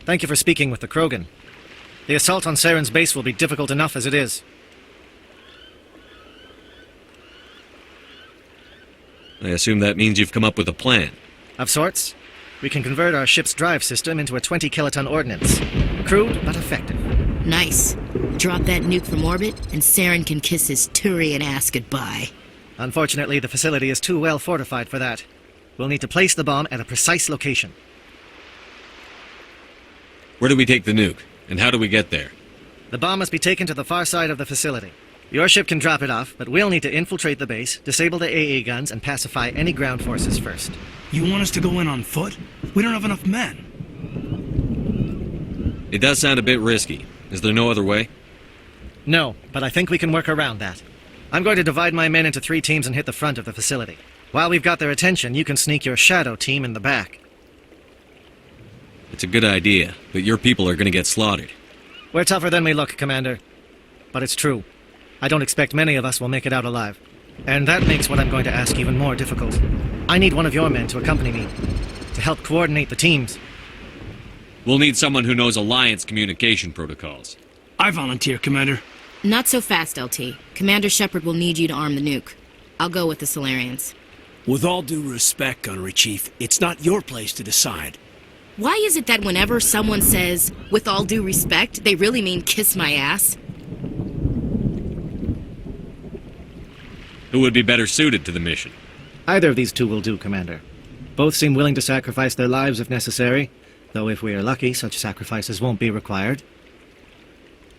Thank you for speaking with the Krogan. The assault on Saren's base will be difficult enough as it is. I assume that means you've come up with a plan. Of sorts. We can convert our ship's drive system into a 20-kiloton ordnance. Crude, but effective. Nice. Drop that nuke from orbit, and Saren can kiss his Turian ass goodbye. Unfortunately, the facility is too well fortified for that. We'll need to place the bomb at a precise location. Where do we take the nuke? And how do we get there? The bomb must be taken to the far side of the facility. Your ship can drop it off, but we'll need to infiltrate the base, disable the AA guns, and pacify any ground forces first. You want us to go in on foot? We don't have enough men. It does sound a bit risky. Is there no other way? No, but I think we can work around that. I'm going to divide my men into 3 teams and hit the front of the facility. While we've got their attention, you can sneak your shadow team in the back. It's a good idea, but your people are going to get slaughtered. We're tougher than we look, Commander. But it's true. I don't expect many of us will make it out alive. And that makes what I'm going to ask even more difficult. I need one of your men to accompany me, to help coordinate the teams. We'll need someone who knows Alliance communication protocols. I volunteer, Commander. Not so fast, LT. Commander Shepard will need you to arm the nuke. I'll go with the Solarians. With all due respect, Gunnery Chief, it's not your place to decide. Why is it that whenever someone says, with all due respect, they really mean kiss my ass? Who would be better suited to the mission? Either of these 2 will do, Commander. Both seem willing to sacrifice their lives if necessary, though if we are lucky, such sacrifices won't be required.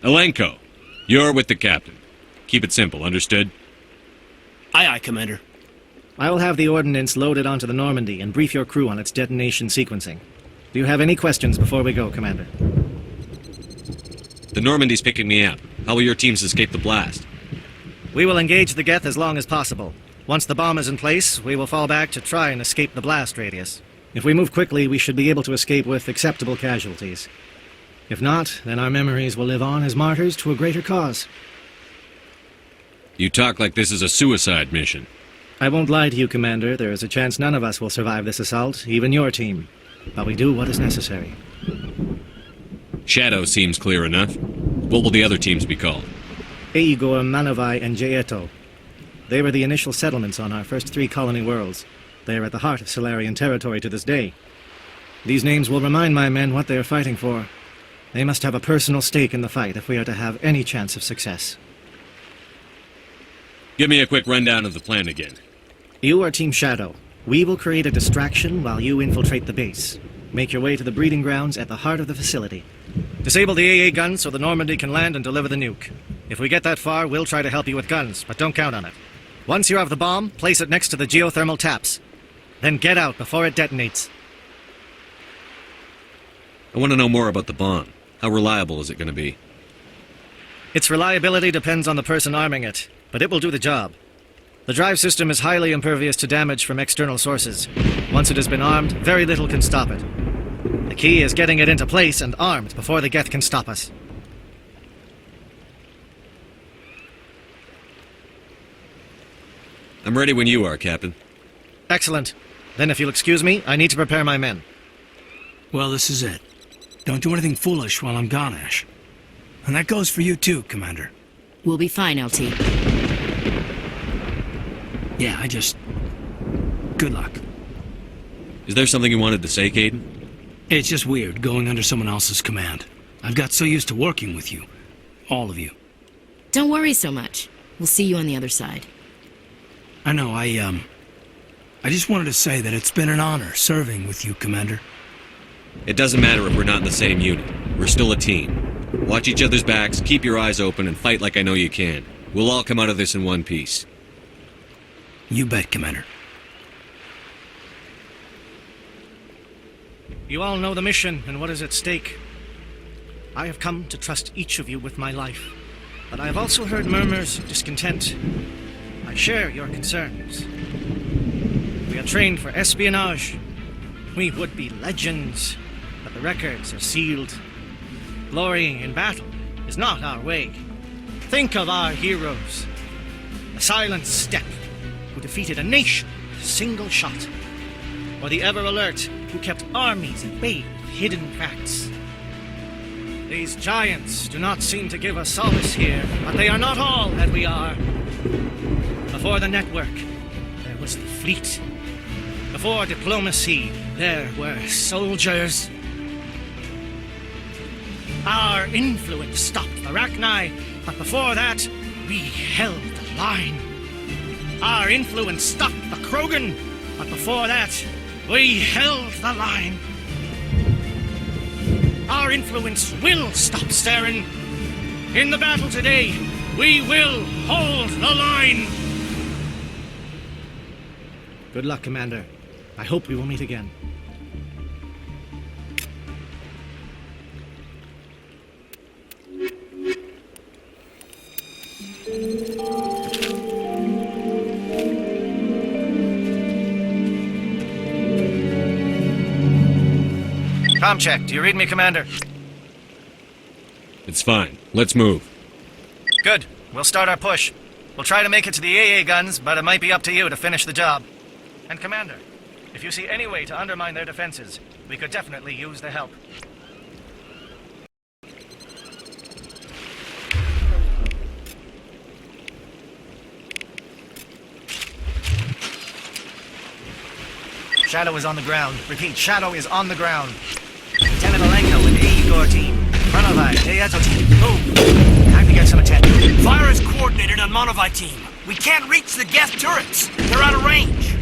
Alenko, you're with the captain. Keep it simple, understood? Aye, aye, Commander. I will have the ordnance loaded onto the Normandy and brief your crew on its detonation sequencing. Do you have any questions before we go, Commander? The Normandy's picking me up. How will your teams escape the blast? We will engage the Geth as long as possible. Once the bomb is in place, we will fall back to try and escape the blast radius. If we move quickly, we should be able to escape with acceptable casualties. If not, then our memories will live on as martyrs to a greater cause. You talk like this is a suicide mission. I won't lie to you, Commander. There is a chance none of us will survive this assault, even your team. But we do what is necessary. Shadow seems clear enough. What will the other teams be called? Igor, Manavai, and Jaeto. They were the initial settlements on our first 3 colony worlds. They are at the heart of Solarian territory to this day. These names will remind my men what they are fighting for. They must have a personal stake in the fight if we are to have any chance of success. Give me a quick rundown of the plan again. You are Team Shadow. We will create a distraction while you infiltrate the base. Make your way to the breeding grounds at the heart of the facility. Disable the AA guns so the Normandy can land and deliver the nuke. If we get that far, we'll try to help you with guns, but don't count on it. Once you have the bomb, place it next to the geothermal taps. Then get out before it detonates. I want to know more about the bomb. How reliable is it going to be? Its reliability depends on the person arming it, but it will do the job. The drive system is highly impervious to damage from external sources. Once it has been armed, very little can stop it. The key is getting it into place and armed before the Geth can stop us. I'm ready when you are, Captain. Excellent. Then if you'll excuse me, I need to prepare my men. Well, this is it. Don't do anything foolish while I'm gone, Ash. And that goes for you too, Commander. We'll be fine, LT. Yeah, good luck. Is there something you wanted to say, Kaidan? It's just weird going under someone else's command. I've got so used to working with you. All of you. Don't worry so much. We'll see you on the other side. I know, I just wanted to say that it's been an honor serving with you, Commander. It doesn't matter if we're not in the same unit. We're still a team. Watch each other's backs, keep your eyes open, and fight like I know you can. We'll all come out of this in one piece. You bet, Commander. You all know the mission and what is at stake. I have come to trust each of you with my life, but I have also heard murmurs of discontent. I share your concerns. We are trained for espionage. We would be legends, but the records are sealed. Glorying in battle is not our way. Think of our heroes. The silent steppe who defeated a nation with a single shot. Or the ever alert who kept armies at bay with hidden cracks. These giants do not seem to give us solace here, but they are not all that we are. Before the network, there was the fleet. Before diplomacy, there were soldiers. Our influence stopped the Arachni, but before that, we held the line. Our influence stopped the Krogan, but before that, we held the line. Our influence will stop Saren. In the battle today, we will hold the line. Good luck, Commander. I hope we will meet again. Com check. Do you read me, Commander? It's fine. Let's move. Good. We'll start our push. We'll try to make it to the AA guns, but it might be up to you to finish the job. And Commander, if you see any way to undermine their defenses, we could definitely use the help. Shadow is on the ground. Repeat, Shadow is on the ground. Lieutenant Alenko with the Igor team. Monovi, Deyato team. Move. Time to get some attention. Fire is coordinated on Monovi team. We can't reach the Geth turrets. They're out of range.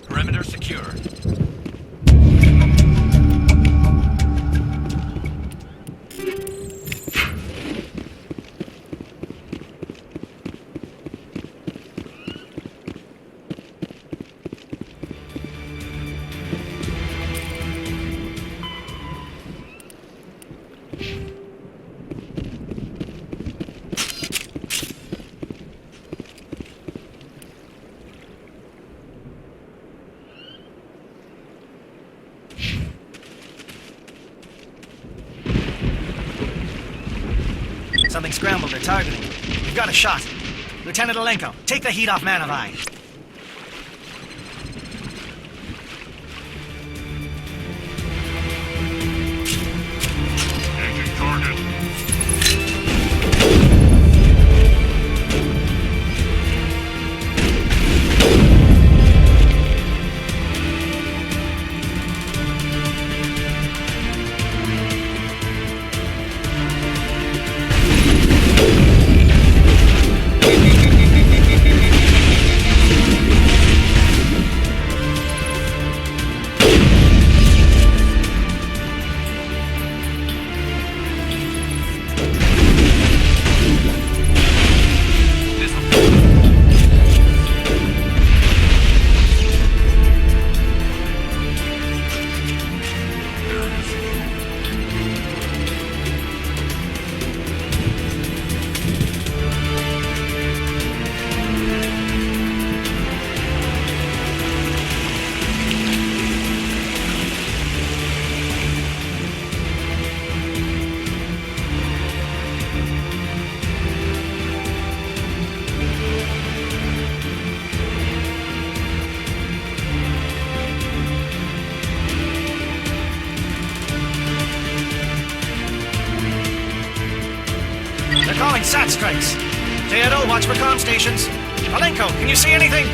Perimeter secure. Something scrambled their targeting. We've got a shot. Lieutenant Alenko, take the heat off Manovi. Engine target. Calling SAT strikes. Theodore, watch for comm stations. Alenko, can you see anything?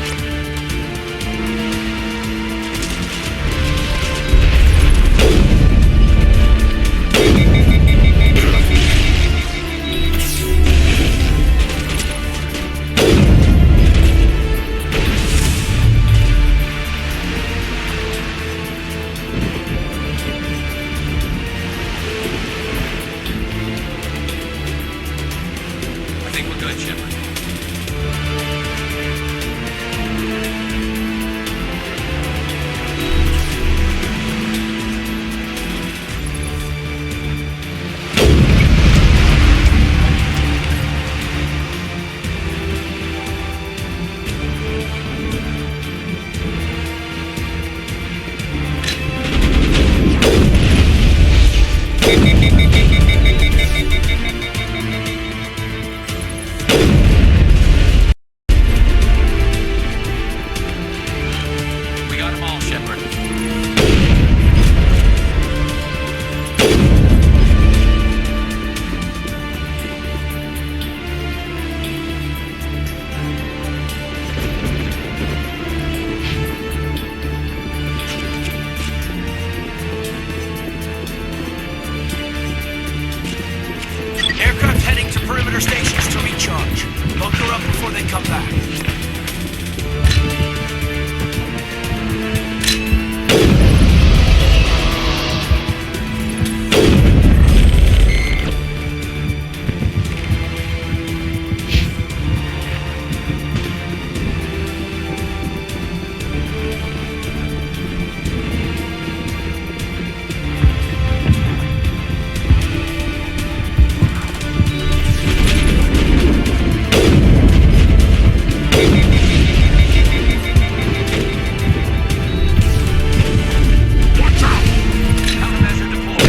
before they come back. Countermeasure deployed.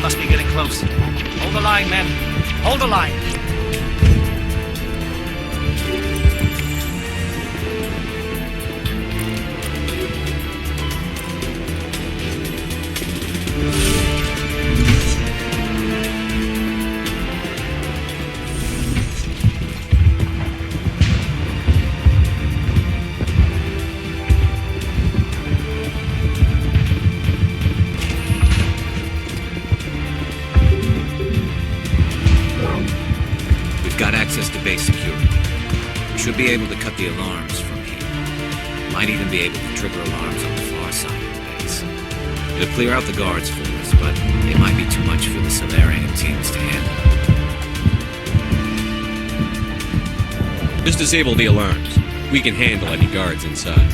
Must be getting close. Hold the line, men. Hold the line. access to base security. We should be able to cut the alarms from here. Might even be able to trigger alarms on the far side of the base. It'll clear out the guards for us, but it might be too much for the Solarian teams to handle. Just disable the alarms. We can handle any guards inside.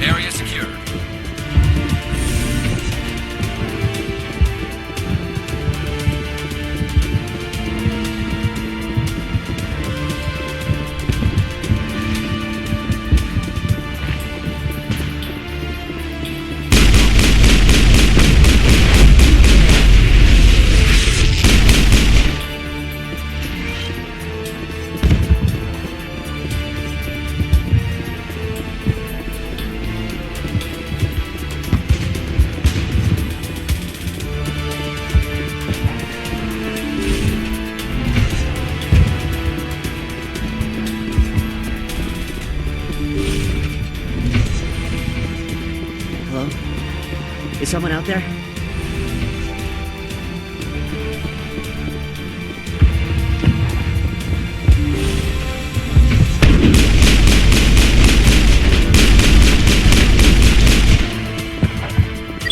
Area secure. Is someone out there?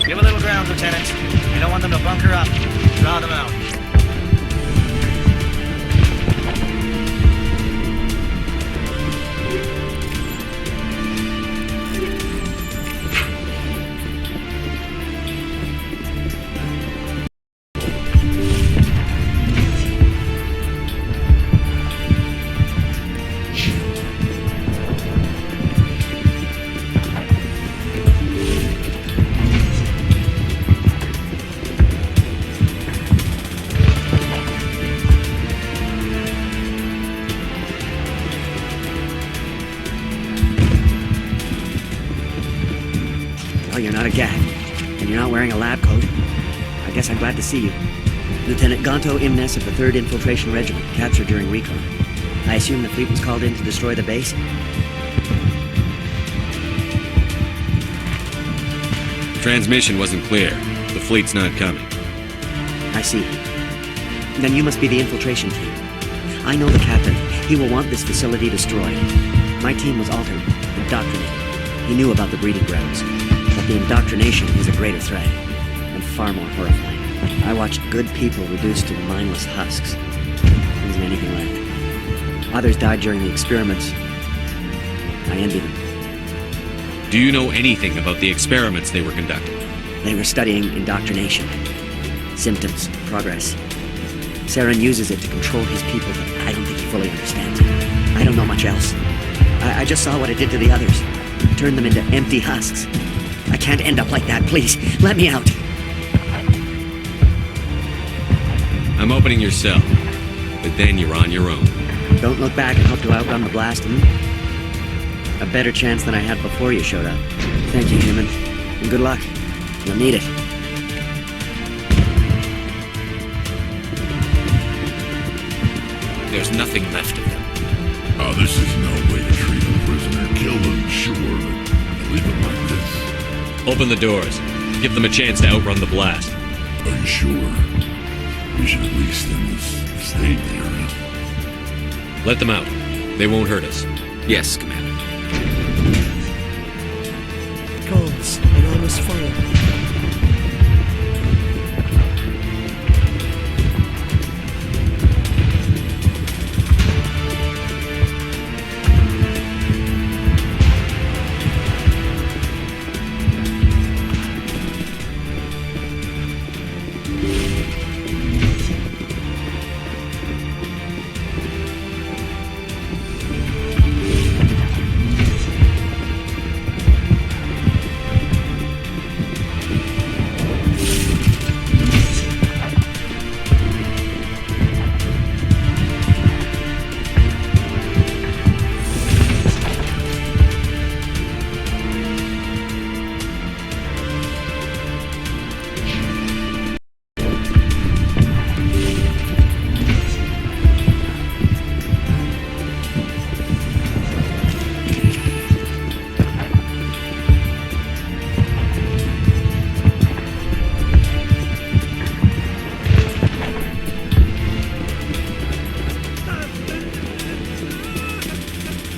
Give a little ground, Lieutenant. We don't want them to bunker up. Draw them out. Oh, you're not a GAT, and you're not wearing a lab coat. I guess I'm glad to see you. Lieutenant Gonto Imnes of the 3rd Infiltration Regiment, captured during recon. I assume the fleet was called in to destroy the base? Transmission wasn't clear. The fleet's not coming. I see. Then you must be the infiltration team. I know the captain. He will want this facility destroyed. My team was altered, indoctrinated. He knew about the breeding grounds. But the indoctrination is a greater threat, and far more horrifying. I watched good people reduced to mindless husks. There wasn't anything left. Others died during the experiments. I envy them. Do you know anything about the experiments they were conducting? They were studying indoctrination. Symptoms, progress. Saren uses it to control his people, but I don't think he fully understands it. I don't know much else. I just saw what it did to the others. Turned them into empty husks. I can't end up like that, please. Let me out. I'm opening your cell, but then you're on your own. Don't look back and hope to outrun the blast, A better chance than I had before you showed up. Thank you, human. And good luck. You'll need it. There's nothing left of them. Oh, this is no way to treat a prisoner. Kill them, sure, but leave them like this. Open the doors. Give them a chance to outrun the blast. Are you sure? We should at least end this state they're in. Let them out. They won't hurt us. Yes, Commander. Calls, anonymous fire.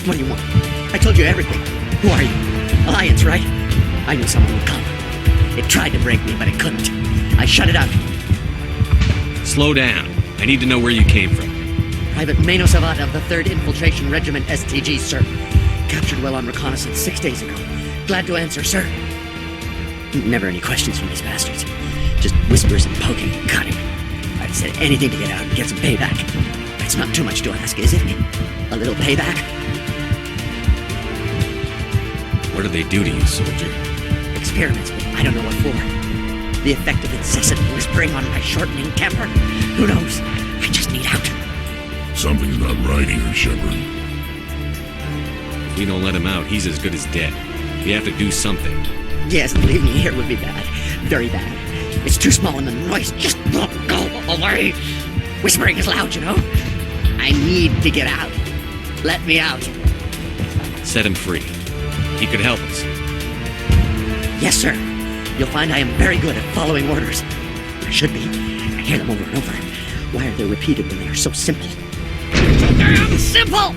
What do you want? I told you everything. Who are you? Alliance, right? I knew someone would come. It tried to break me, but it couldn't. I shut it out. Slow down. I need to know where you came from. Private Mano Savat of the 3rd Infiltration Regiment STG, sir. Captured well on reconnaissance 6 days ago. Glad to answer, sir. Never any questions from these bastards. Just whispers and poking and cutting. I'd said anything to get out and get some payback. That's not too much to ask, is it? A little payback? What do they do to you, soldier? Experiments, but I don't know what for. The effect of incessant whispering on my shortening temper? Who knows? I just need out. Something's not right here, Shepard. If we don't let him out, he's as good as dead. We have to do something. Yes, leaving me here would be bad. Very bad. It's too small and the noise just won't go away. Whispering is loud, you know. I need to get out. Let me out. Set him free. He could help us. Yes, sir. You'll find I am very good at following orders. I should be. I hear them over and over. Why are they repeated when they are so simple? So damn simple!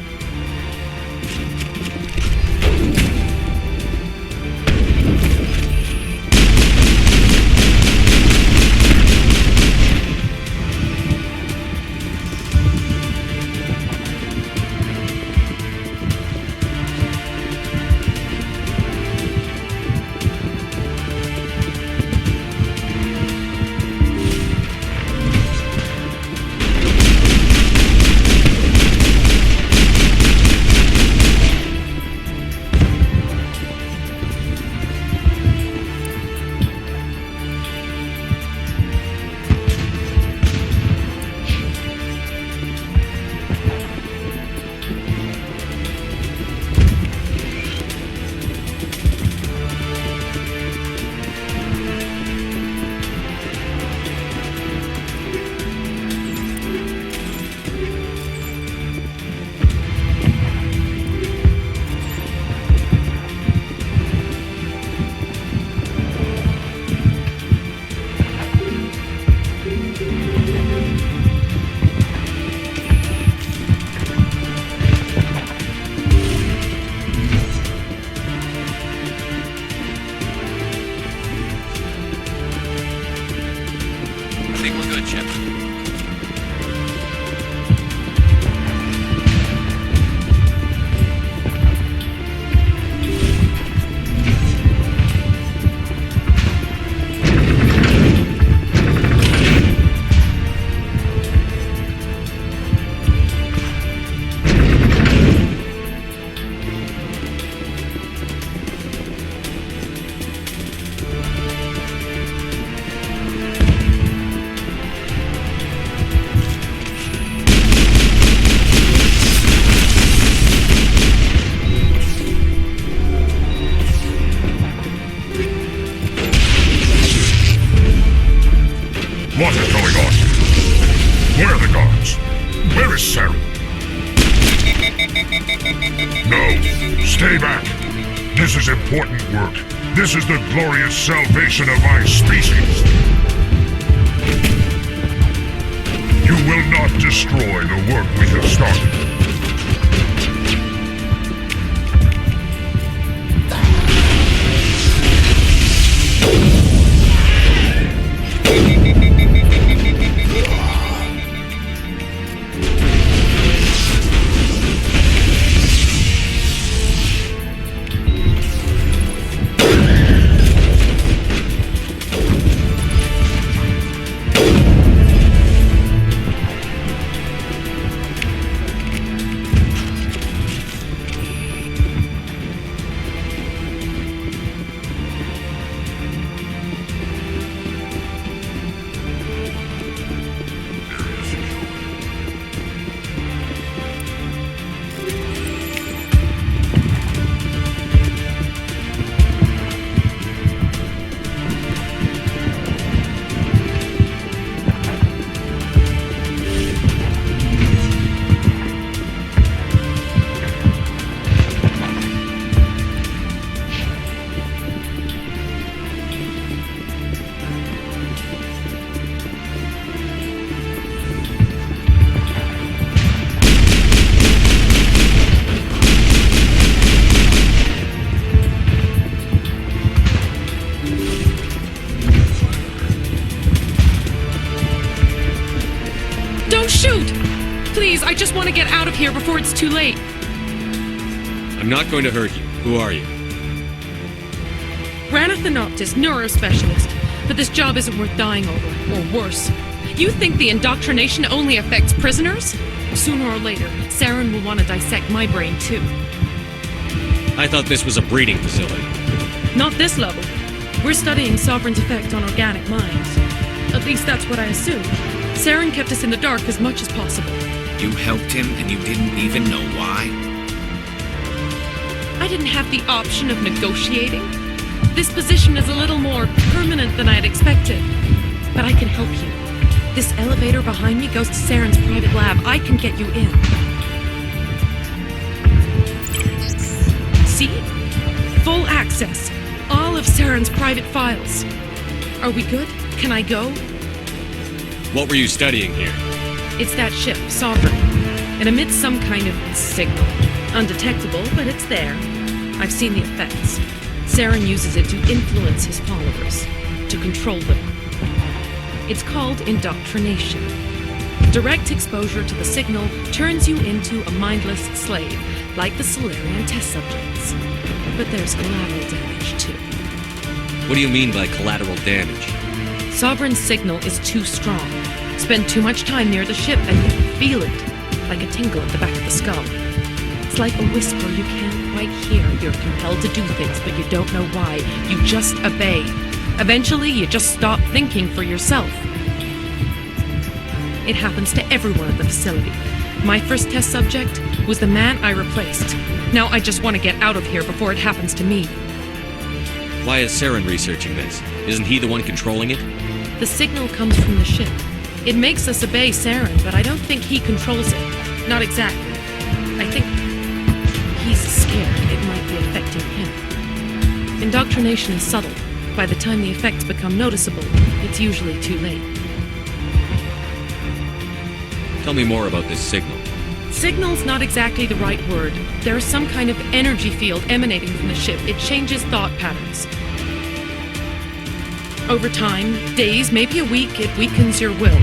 What is going on? Where are the guards? Where is Sarah? No, stay back. This is important work. This is the glorious salvation of my species. You will not destroy the work we have started. just want to get out of here before it's too late. I'm not going to hurt you. Who are you? Ranathanoptis, neurospecialist. But this job isn't worth dying over, or worse. You think the indoctrination only affects prisoners? Sooner or later, Saren will want to dissect my brain too. I thought this was a breeding facility. Not this level. We're studying Sovereign's effect on organic minds. At least that's what I assumed. Saren kept us in the dark as much as possible. You helped him and you didn't even know why? I didn't have the option of negotiating. This position is a little more permanent than I had expected. But I can help you. This elevator behind me goes to Saren's private lab. I can get you in. See? Full access. All of Saren's private files. Are we good? Can I go? What were you studying here? It's that ship, Sovereign. It emits some kind of signal. Undetectable, but it's there. I've seen the effects. Saren uses it to influence his followers, to control them. It's called indoctrination. Direct exposure to the signal turns you into a mindless slave, like the Solarian test subjects. But there's collateral damage, too. What do you mean by collateral damage? Sovereign's signal is too strong. Spend too much time near the ship and you feel it, like a tingle at the back of the skull. It's like a whisper you can't quite hear. You're compelled to do things, but you don't know why. You just obey. Eventually, you just stop thinking for yourself. It happens to everyone at the facility. My first test subject was the man I replaced. Now I just want to get out of here before it happens to me. Why is Saren researching this? Isn't he the one controlling it? The signal comes from the ship. It makes us obey Saren, but I don't think he controls it. Not exactly. I think he's scared it might be affecting him. Indoctrination is subtle. By the time the effects become noticeable, it's usually too late. Tell me more about this signal. Signal's not exactly the right word. There's some kind of energy field emanating from the ship. It changes thought patterns. Over time, days, maybe a week, it weakens your will.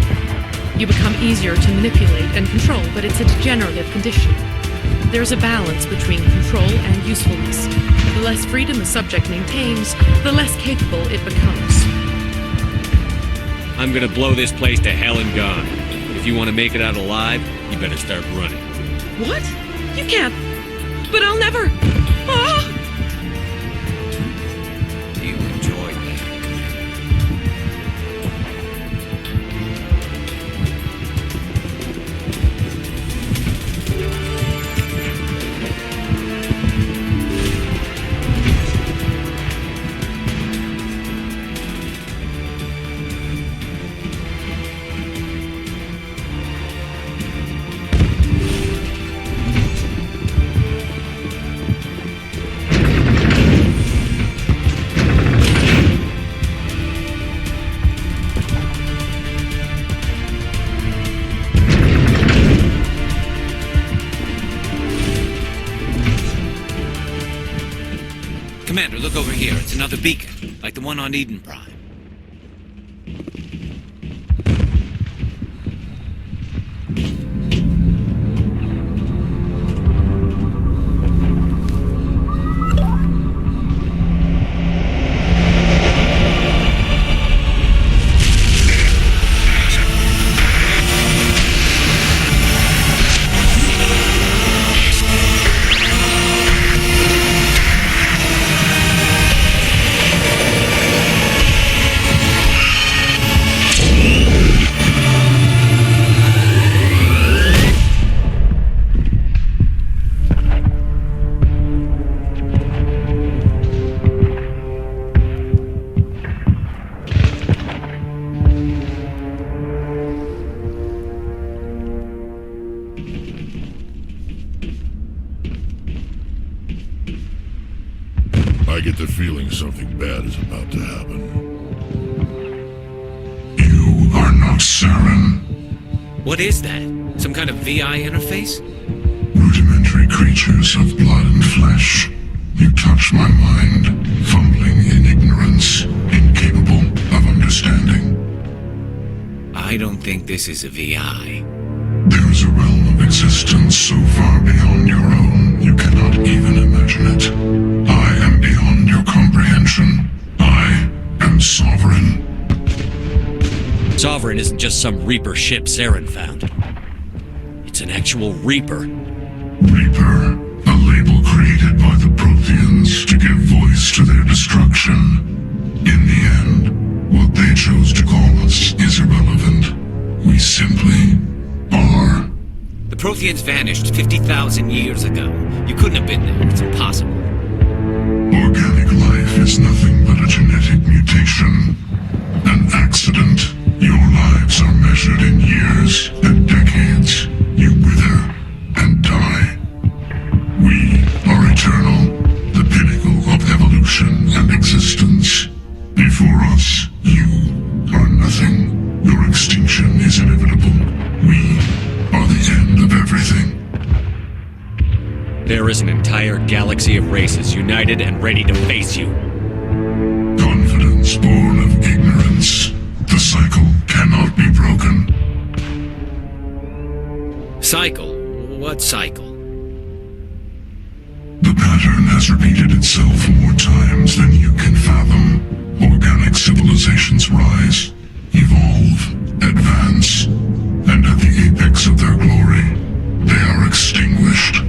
You become easier to manipulate and control, but it's a degenerative condition. There's a balance between control and usefulness. The less freedom a subject maintains, the less capable it becomes. I'm gonna blow this place to hell and gone. If you want to make it out alive, you better start running. What? You can't. But I'll never. Ah! You enjoyed that. Commander, look over here. It's another beacon, like the one on Eden Prime. I get the feeling something bad is about to happen. You are not Saren. What is that? Some kind of VI interface? Rudimentary creatures of blood and flesh. You touch my mind, fumbling in ignorance, incapable of understanding. I don't think this is a VI. There's a realm of existence so far beyond your own, you cannot even imagine it. I am beyond your comprehension. I am sovereign. Sovereign isn't just some Reaper ship Saren found. It's an actual Reaper. Reaper, a label created by the Protheans to give voice to their destruction. In the end, what they chose to call us is irrelevant. We simply are. The Protheans vanished 50,000 years ago. You couldn't have been there. It's impossible. Organic life is nothing but a genetic mutation. An accident. Your lives are measured in years and decades. You wither and die. We are eternal, the pinnacle of evolution and existence. Before us, you are nothing. Your extinction is inevitable. We are the end of everything. There is an entire galaxy of races united and ready to face you. Confidence born of ignorance. The cycle cannot be broken. Cycle? What cycle? The pattern has repeated itself more times than you can fathom. Organic civilizations rise, evolve, advance, and at the apex of their glory, they are extinguished.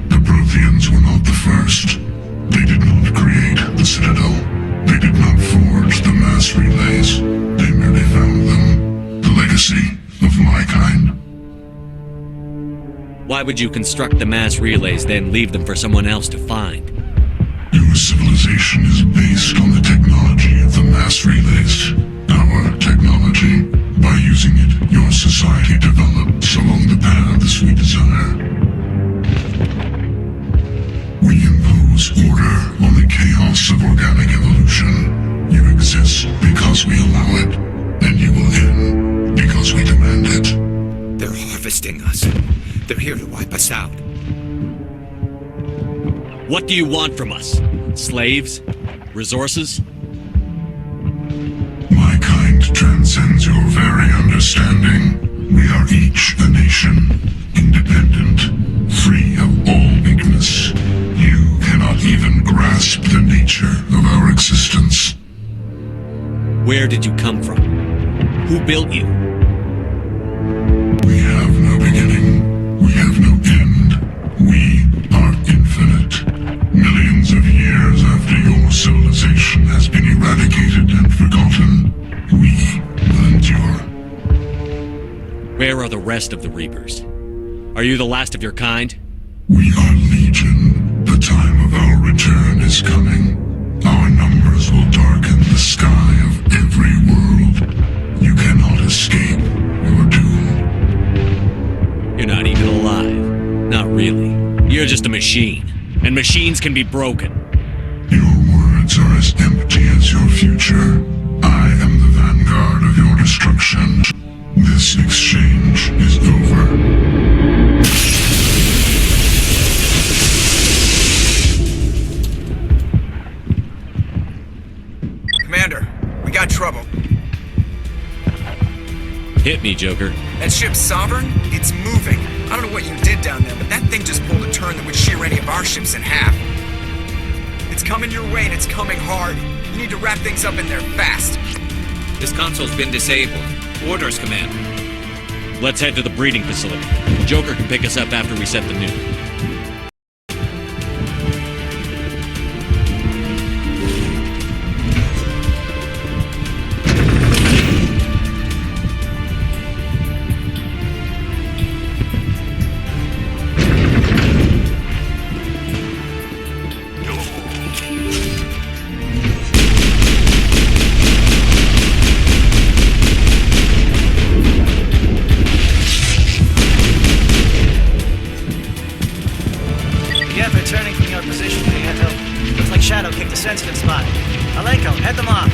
The Protheans were not the first. They did not create the Citadel. They did not forge the mass relays. They merely found them. The legacy of my kind. Why would you construct the mass relays, then leave them for someone else to find? Your civilization is based on the technology of the mass relays. Our technology. By using it, your society develops along the paths we desire. We impose order on the chaos of organic evolution. You exist because we allow it, and you will end because we demand it. They're harvesting us. They're here to wipe us out. What do you want from us? Slaves? Resources? My kind transcends your very understanding. We are each a nation, independent, free of all weakness. You cannot even grasp the nature of our existence. Where did you come from? Who built you? We have no beginning. We have no end. We are infinite. Millions of years after your civilization has been eradicated and forgotten, we will endure. Where are the rest of the Reapers? Are you the last of your kind? We are legion. The time of our return is coming. Our numbers will darken the sky of every world. You cannot escape your doom. You're not even alive. Not really. You're just a machine. And machines can be broken. Your words are as empty as your future. I am the vanguard of your destruction. This exchange is over. Commander, we got trouble. Hit me, Joker. That ship's Sovereign? It's moving. I don't know what you did down there, but that thing just pulled a turn that would shear any of our ships in half. It's coming your way and it's coming hard. You need to wrap things up in there fast. This console's been disabled. Orders, Commander. Let's head to the breeding facility. Joker can pick us up after we set the nuke. Shadow kicked a sensitive spot. Alenko, head them off.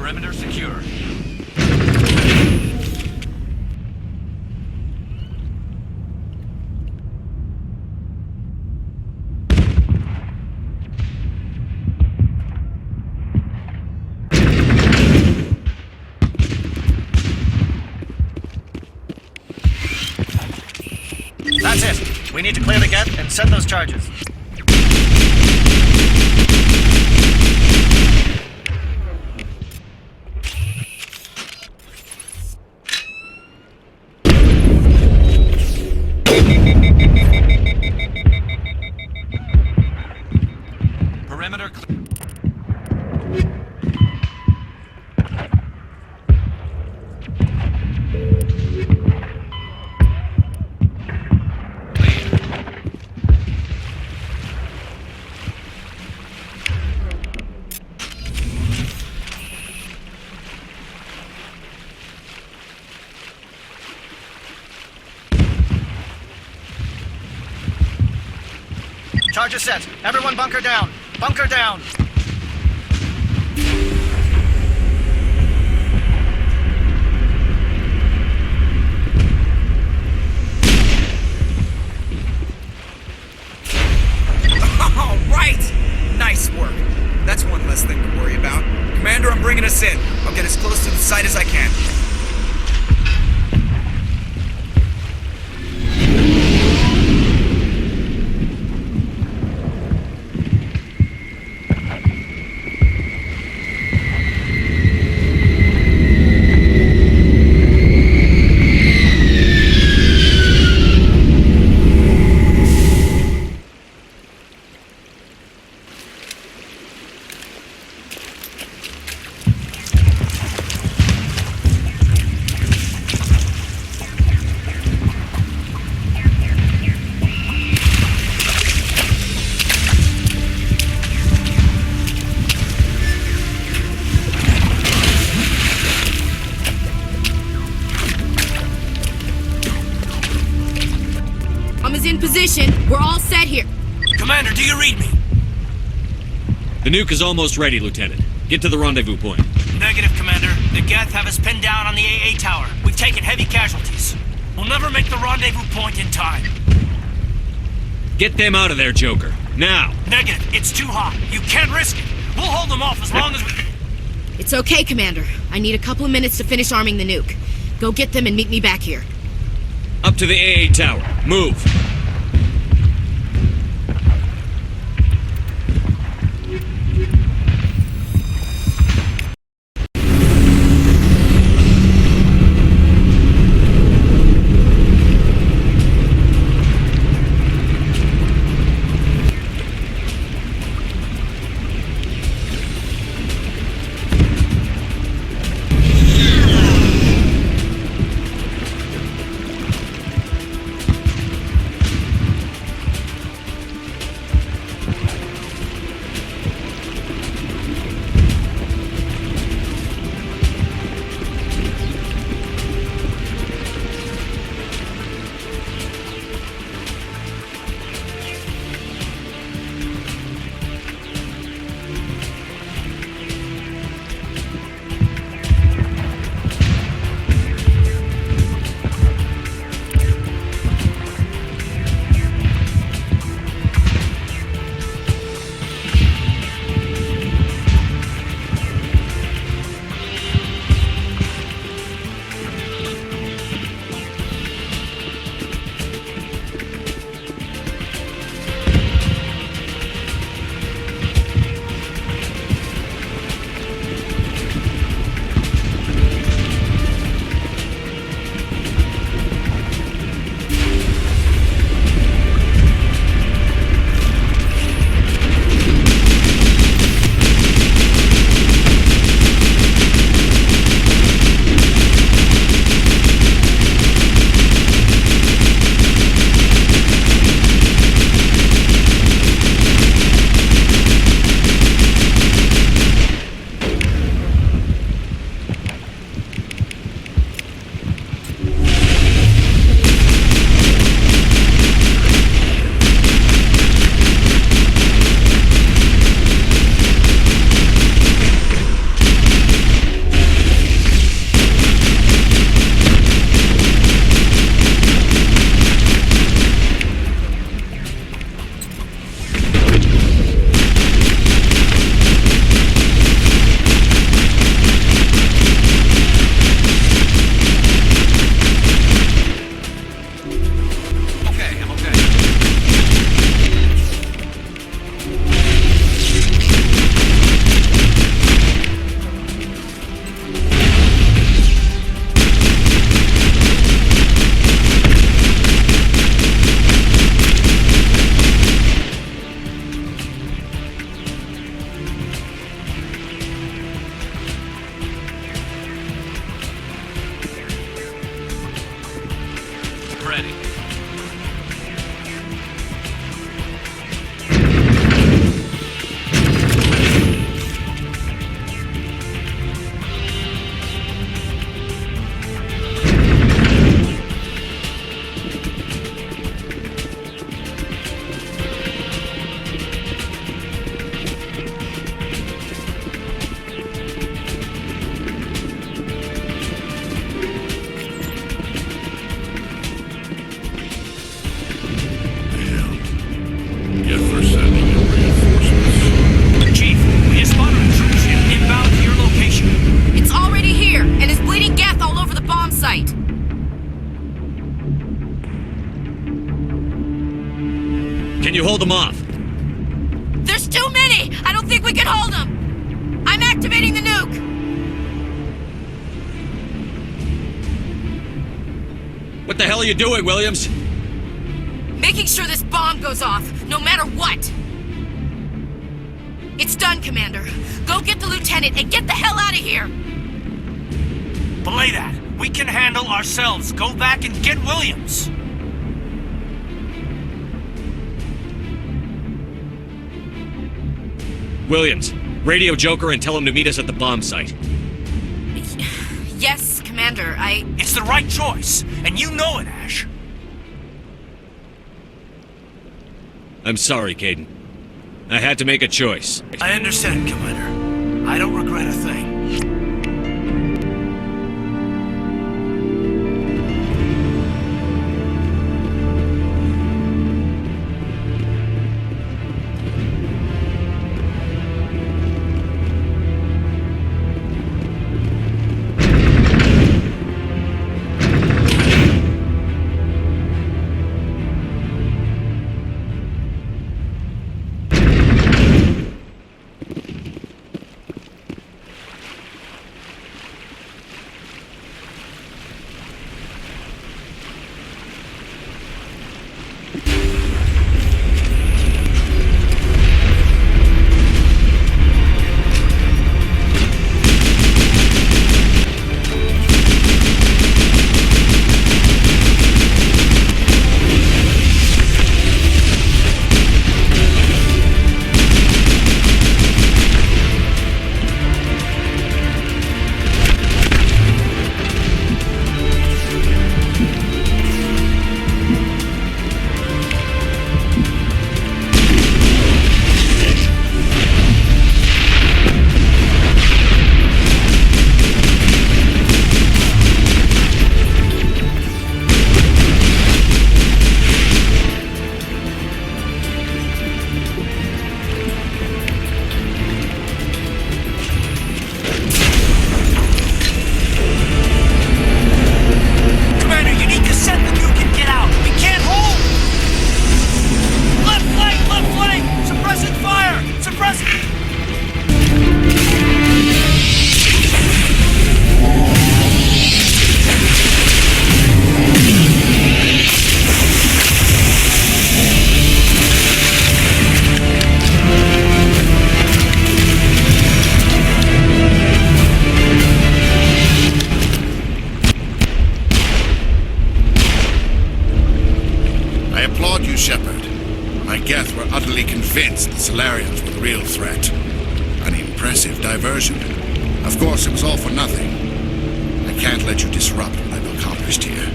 Perimeter secure. That's it. We need to clear the gate and set those charges. Perimeter clear. Charges set. Everyone bunker down. Bunker down. All right! Nice work. That's one less thing to worry about. Commander, I'm bringing us in. I'll get as close to the site as I can. In position. We're all set here. Commander, do you read me? The nuke is almost ready, Lieutenant. Get to the rendezvous point. Negative, Commander. The Geth have us pinned down on the AA tower. We've taken heavy casualties. We'll never make the rendezvous point in time. Get them out of there, Joker. Now! Negative. It's too hot. You can't risk it. We'll hold them off as long as we... It's okay, Commander. I need a couple of minutes to finish arming the nuke. Go get them and meet me back here. Up to the AA tower. Move! hold them off. There's too many! I don't think we can hold them! I'm activating the nuke! What the hell are you doing, Williams? Making sure this bomb goes off, no matter what! It's done, Commander. Go get the lieutenant and get the hell out of here! Belay that. We can handle ourselves. Go back and get Williams. Williams, radio Joker and tell him to meet us at the bomb site. Yes, Commander, It's the right choice, and you know it, Ash. I'm sorry, Kaidan. I had to make a choice. I understand, Commander. I don't regret a thing. convinced the Solarians were the real threat. An impressive diversion. Of course, it was all for nothing. I can't let you disrupt what I've accomplished here.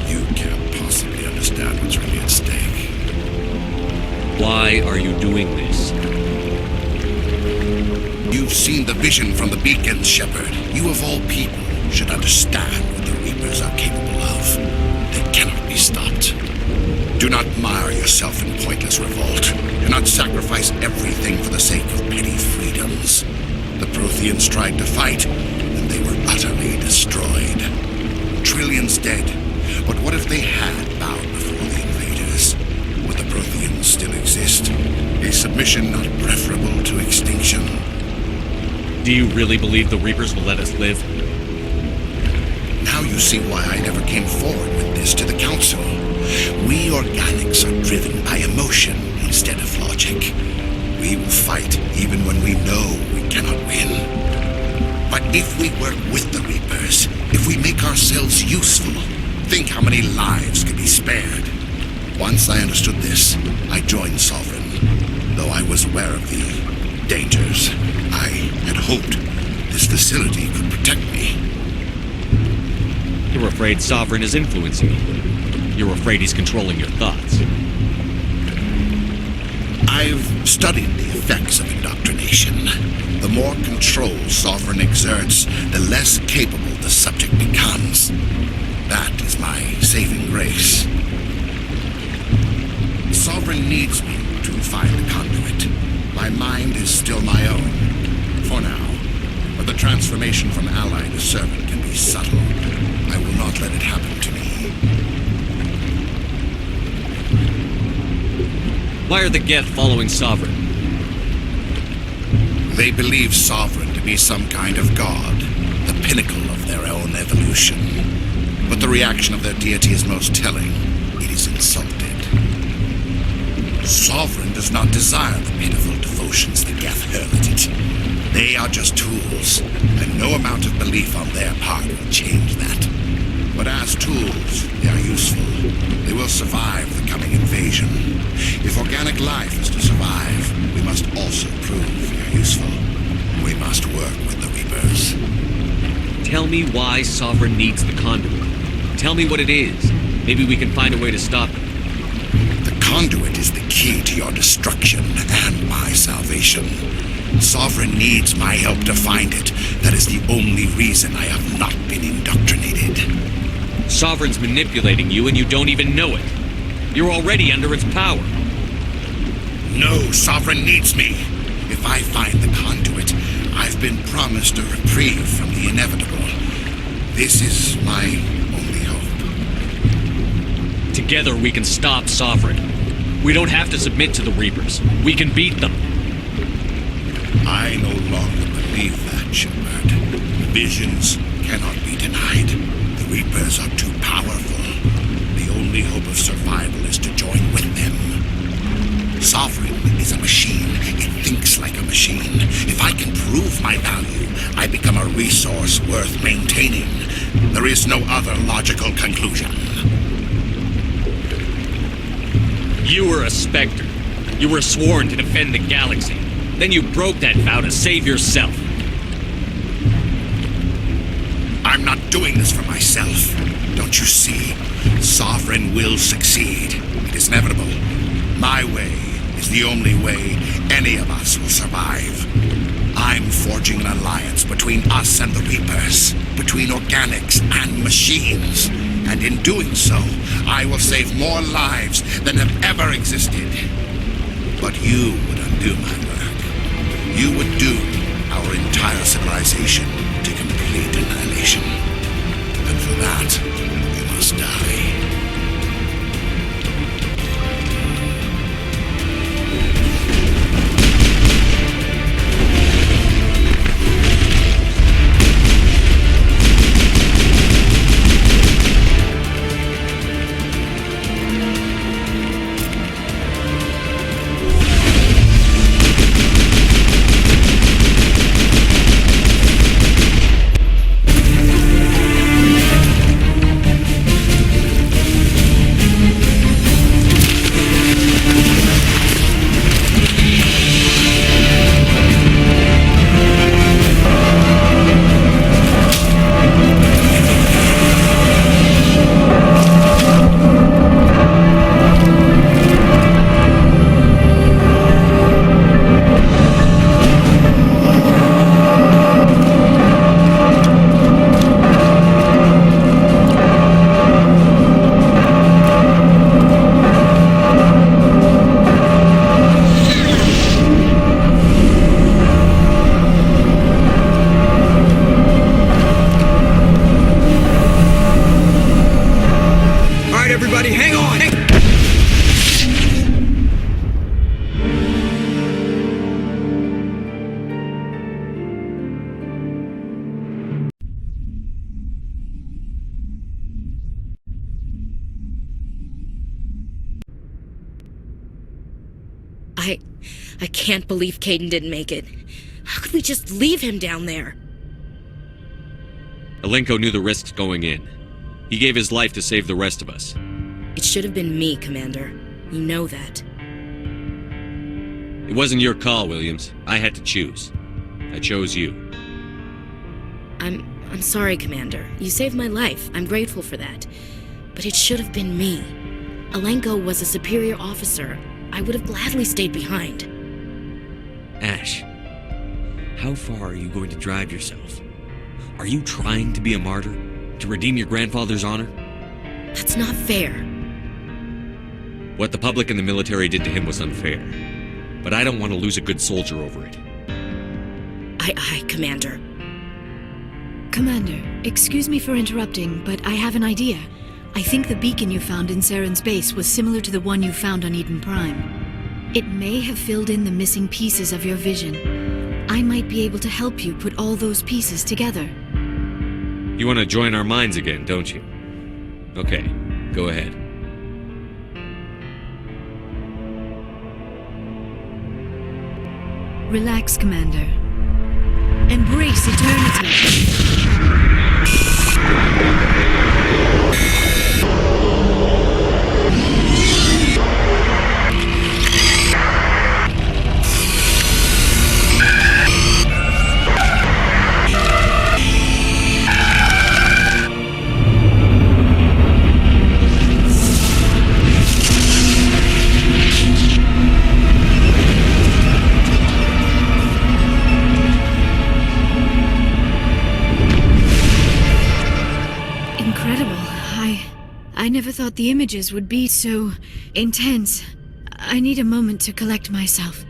You can't possibly understand what's really at stake. Why are you doing this? You've seen the vision from the beacons, Shepard. You of all people should understand what the Reapers are capable of. They cannot be stopped. Do not mire yourself in pointless revolt. Do not sacrifice everything for the sake of petty freedoms. The Protheans tried to fight, and they were utterly destroyed. Trillions dead. But what if they had bowed before the invaders? Would the Protheans still exist? A submission not preferable to extinction? Do you really believe the Reapers will let us live? Now you see why I never came forward with this to the Council. We organics are driven by emotion instead of logic. We will fight even when we know we cannot win. But if we work with the Reapers, if we make ourselves useful, think how many lives could be spared. Once I understood this, I joined Sovereign, though I was aware of the dangers. I had hoped this facility could protect me. You're afraid Sovereign is influencing you. You're afraid he's controlling your thoughts. I've studied the effects of indoctrination. The more control Sovereign exerts, the less capable the subject becomes. That is my saving grace. Sovereign needs me to find the conduit. My mind is still my own, for now. But the transformation from ally to servant can be subtle. I will not let it happen to me. Why are the Geth following Sovereign? They believe Sovereign to be some kind of god, the pinnacle of their own evolution. But the reaction of their deity is most telling. It is insulted. Sovereign does not desire the pitiful devotions the Geth hurl at it. They are just tools, and no amount of belief on their part will change that. But as tools, they are useful. They will survive the coming invasion. If organic life is to survive, we must also prove they are useful. We must work with the Reapers. Tell me why Sovereign needs the conduit. Tell me what it is. Maybe we can find a way to stop it. The conduit is the key to your destruction and my salvation. Sovereign needs my help to find it. That is the only reason I have not been indoctrinated. Sovereign's manipulating you and you don't even know it. You're already under its power. No, Sovereign needs me. If I find the conduit, I've been promised a reprieve from the inevitable. This is my only hope. Together we can stop Sovereign. We don't have to submit to the Reapers. We can beat them. I no longer believe that, Shepard. Visions cannot be denied. The Reapers are too powerful. The only hope of survival is to join with them. Sovereign is a machine. It thinks like a machine. If I can prove my value, I become a resource worth maintaining. There is no other logical conclusion. You were a Spectre. You were sworn to defend the galaxy. Then you broke that vow to save yourself. I'm not doing this for myself. Don't you see? Sovereign will succeed. It is inevitable. My way is the only way any of us will survive. I'm forging an alliance between us and the Reapers, between organics and machines. And in doing so, I will save more lives than have ever existed. But you would undo my work. You would doom our entire civilization to complete annihilation. And for that, you must die. I can't believe Kaidan didn't make it. How could we just leave him down there? Alenko knew the risks going in. He gave his life to save the rest of us. It should have been me, Commander. You know that. It wasn't your call, Williams. I had to choose. I chose you. I'm sorry, Commander. You saved my life. I'm grateful for that. But it should have been me. Alenko was a superior officer. I would have gladly stayed behind. Ash, how far are you going to drive yourself? Are you trying to be a martyr? To redeem your grandfather's honor? That's not fair. What the public and the military did to him was unfair. But I don't want to lose a good soldier over it. Aye, Commander. Commander, excuse me for interrupting, but I have an idea. I think the beacon you found in Saren's base was similar to the one you found on Eden Prime. It may have filled in the missing pieces of your vision. I might be able to help you put all those pieces together. You want to join our minds again, don't you? Okay, go ahead. Relax, Commander. Embrace eternity. I never thought the images would be so intense. I need a moment to collect myself.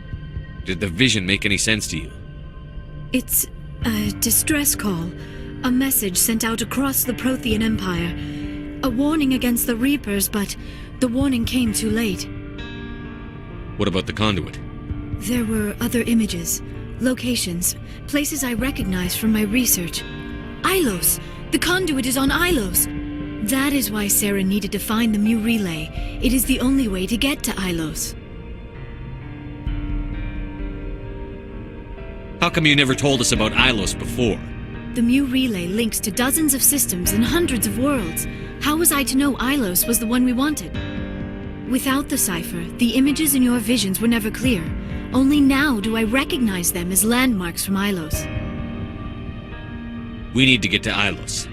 Did the vision make any sense to you? It's a distress call. A message sent out across the Prothean Empire. A warning against the Reapers, but the warning came too late. What about the conduit? There were other images, locations, places I recognized from my research. Ilos! The conduit is on Ilos! That is why Sarah needed to find the Mu Relay. It is the only way to get to Ilos. How come you never told us about Ilos before? The Mu Relay links to dozens of systems and hundreds of worlds. How was I to know Ilos was the one we wanted? Without the cipher, the images in your visions were never clear. Only now do I recognize them as landmarks from Ilos. We need to get to Ilos.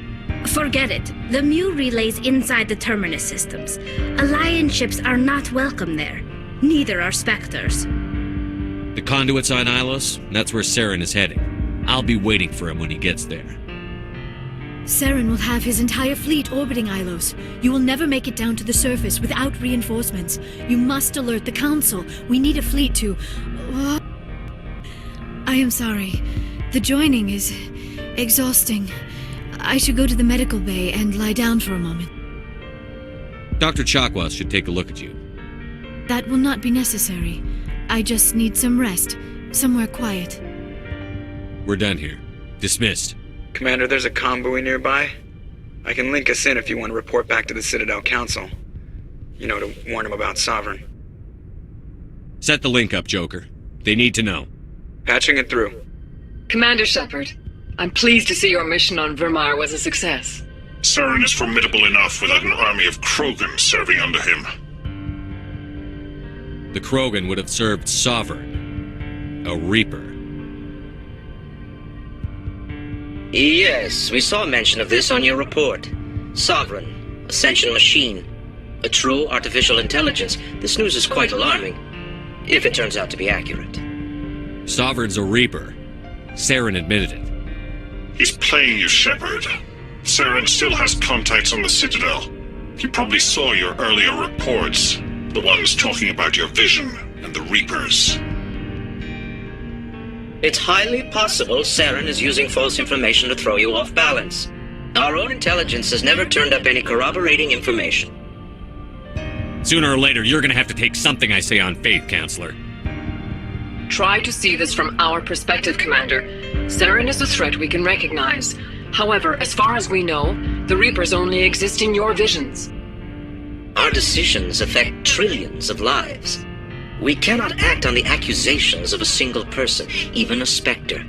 Forget it. The Mu Relay's inside the Terminus systems. Alliance ships are not welcome there. Neither are Spectres. The conduit's on Ilos, and that's where Saren is heading. I'll be waiting for him when he gets there. Saren will have his entire fleet orbiting Ilos. You will never make it down to the surface without reinforcements. You must alert the Council. We need a fleet to... I am sorry. The joining is exhausting. I should go to the medical bay and lie down for a moment. Dr. Chakwas should take a look at you. That will not be necessary. I just need some rest. Somewhere quiet. We're done here. Dismissed. Commander, there's a convoy nearby. I can link us in if you want to report back to the Citadel Council. You know, to warn them about Sovereign. Set the link up, Joker. They need to know. Patching it through. Commander Shepard, I'm pleased to see your mission on Vermeer was a success. Saren is formidable enough without an army of Krogan serving under him. The Krogan would have served Sovereign, a Reaper. Yes, we saw mention of this on your report. Sovereign, Ascension machine, a true artificial intelligence. This news is quite alarming, if it turns out to be accurate. Sovereign's a Reaper. Saren admitted it. He's playing you, Shepard. Saren still has contacts on the Citadel. He probably saw your earlier reports, the ones talking about your vision and the Reapers. It's highly possible Saren is using false information to throw you off balance. Our own intelligence has never turned up any corroborating information. Sooner or later, you're gonna have to take something I say on faith, Counselor. Try to see this from our perspective, Commander. Saren is a threat we can recognize. However, as far as we know, the Reapers only exist in your visions. Our decisions affect trillions of lives. We cannot act on the accusations of a single person, even a Spectre.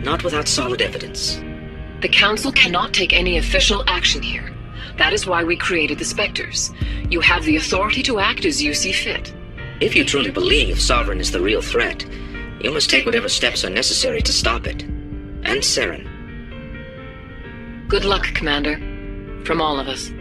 Not without solid evidence. The Council cannot take any official action here. That is why we created the Spectres. You have the authority to act as you see fit. If you truly believe Sovereign is the real threat, you must take whatever steps are necessary to stop it. And Saren. Good luck, Commander. From all of us.